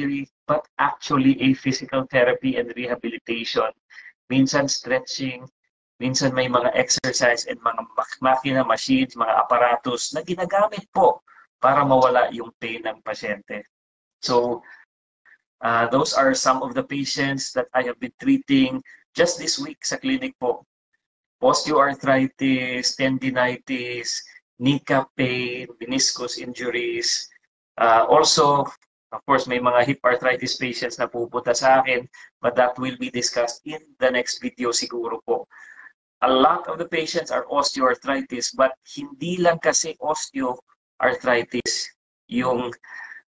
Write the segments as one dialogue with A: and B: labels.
A: surgery, but actually a physical therapy and rehabilitation. Minsan stretching, minsan may mga exercise and mga makina, machines, mga aparatus na ginagamit po para mawala yung pain ng pasyente. So, those are some of the patients that I have been treating just this week sa clinic po. Osteoarthritis, tendinitis, kneecap pain, meniscus injuries. Also, of course, may mga hip arthritis patients na pupunta sa akin, but that will be discussed in the next video siguro po. A lot of the patients are osteoarthritis, but hindi lang kasi osteoarthritis yung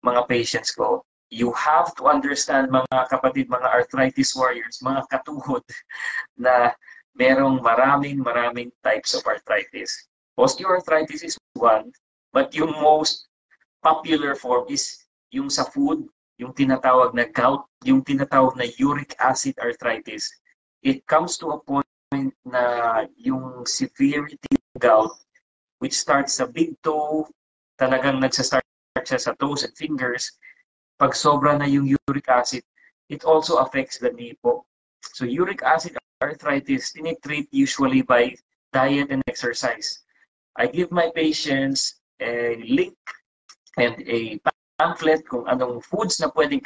A: mga patients ko. You have to understand, mga kapatid, mga arthritis warriors, mga katuhod, na merong maraming types of arthritis. Osteoarthritis is one, but yung most popular form is yung sa food, yung tinatawag na gout, yung tinatawag na uric acid arthritis. It comes to a point na yung severity of gout, which starts sa big toe, talagang nagsastart siya sa toes and fingers. Pag sobra na yung uric acid, it also affects the knee po. So uric acid arthritis, tinitreat usually by diet and exercise. I give my patients a link and a pamphlet kung anong foods na pwedeng